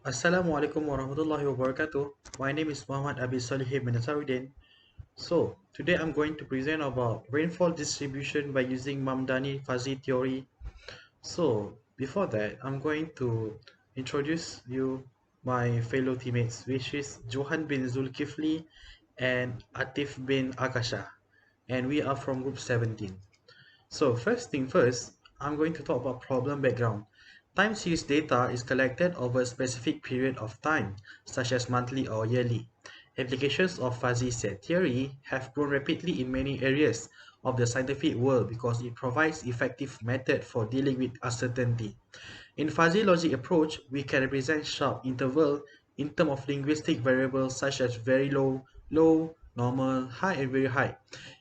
Assalamualaikum warahmatullahi wabarakatuh. My name is Muhammad Abi Salih bin Nasaruddin. So, today I'm going to present about rainfall distribution by using Mandani fuzzy theory. So, before that, I'm going to introduce you my fellow teammates, which is Johan bin Zulkifli and Atif bin Akasha. And we are from group 17. So first thing first, I'm going to talk about problem background. Time series data is collected over a specific period of time, such as monthly or yearly. Applications of fuzzy set theory have grown rapidly in many areas of the scientific world because it provides effective method for dealing with uncertainty. In fuzzy logic approach, we can represent sharp interval in terms of linguistic variables such as very low, low, normal, high, and very high.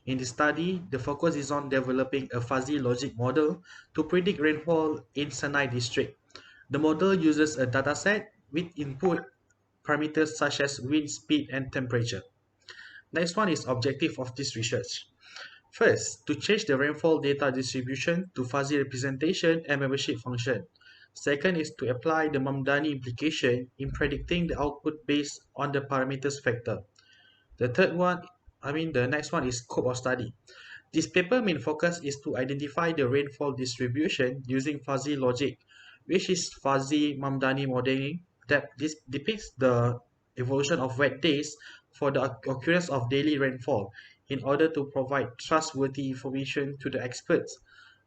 In this study, the focus is on developing a fuzzy logic model to predict rainfall in Senai district. The model uses a dataset with input parameters such as wind speed and temperature. Next one is objective of this research. First, to change the rainfall data distribution to fuzzy representation and membership function. Second is to apply the Mamdani implication in predicting the output based on the parameters factor. The next one is scope of study. This paper main focus is to identify the rainfall distribution using fuzzy logic, which is fuzzy Mamdani modeling that this depicts the evolution of wet days for the occurrence of daily rainfall in order to provide trustworthy information to the experts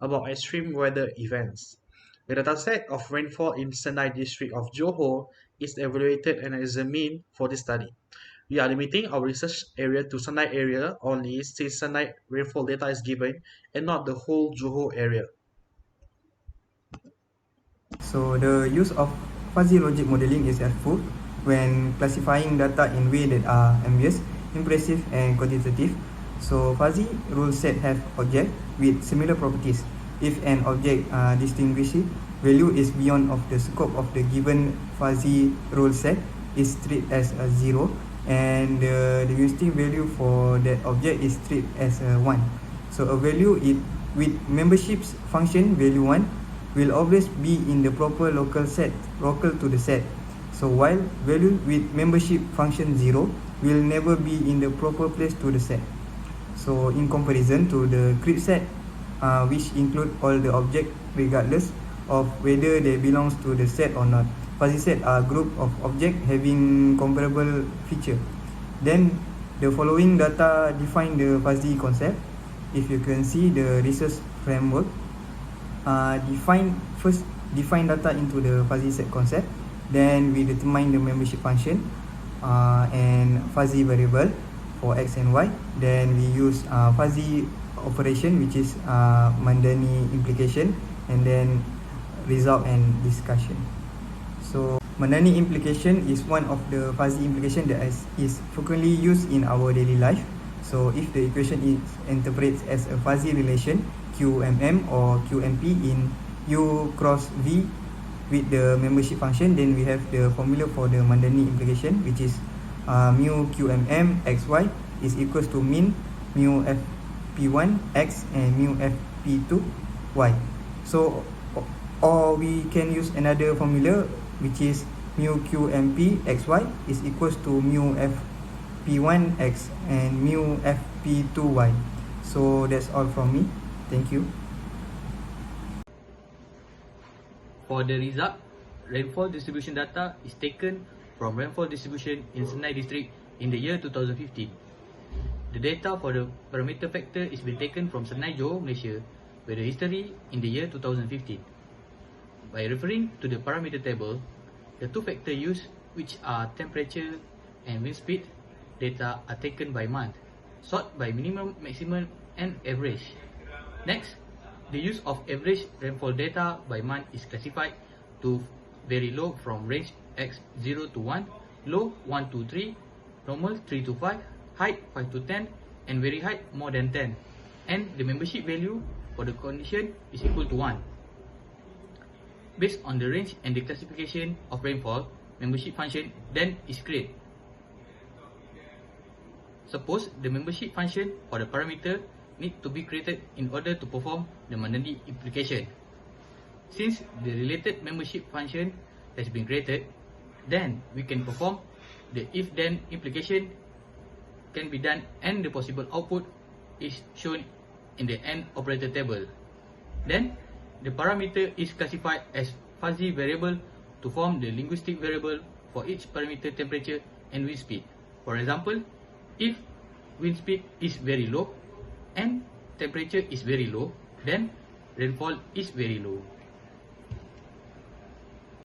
about extreme weather events. The dataset of rainfall in Senai district of Johor is evaluated and examined for this study. We are limiting our research area to Senai area only since Senai rainfall data is given and not the whole Johor area. So the use of fuzzy logic modeling is helpful when classifying data in ways that are ambiguous, impressive, and quantitative. So fuzzy rule set have objects with similar properties. If an object distinguishes value is beyond of the scope of the given fuzzy rule set is treated as a zero, and the distinct value for that object is treated as a one. So a value with memberships function value one will always be in the proper local to the set. So while value with membership function 0 will never be in the proper place to the set. So in comparison to the creep set, which include all the object regardless of whether they belongs to the set or not. Fuzzy set are group of object having comparable feature. Then the following data define the fuzzy concept. If you can see the research framework, define data into the fuzzy set concept. Then we determine the membership function and fuzzy variable for x and y. Then we use fuzzy operation, which is Mandani implication, and then result and discussion. So Mandani implication is one of the fuzzy implication that is frequently used in our daily life. So if the equation is interpreted as a fuzzy relation QMM or QMP in U cross V with the membership function, then we have the formula for the Mandani implication, which is mu QMM XY is equals to min mu FP1 X and mu FP2 Y. So or we can use another formula, which is mu QMP XY is equals to mu FP1 X and mu FP2 Y. So that's all from me. Thank you. For the result, rainfall distribution data is taken from rainfall distribution in Senai district in the year 2015. The data for the parameter factor is been taken from Senai Johor, Malaysia, with the history in the year 2015. By referring to the parameter table, the two factors used, which are temperature and wind speed, data are taken by month, sort by minimum, maximum, and average. Next, the use of average rainfall data by month is classified to very low from range x 0 to 1, low 1 to 3, normal 3 to 5, high 5 to 10, and very high more than 10. And the membership value for the condition is equal to 1. Based on the range and the classification of rainfall, membership function then is created. Suppose the membership function for the parameter need to be created in order to perform the Mandani implication. Since the related membership function has been created, Then we can perform the if-then implication can be done, and the possible output is shown in the end operator table. Then the parameter is classified as fuzzy variable to form the linguistic variable for each parameter temperature and wind speed. For example, if wind speed is very low and temperature is very low, then rainfall is very low.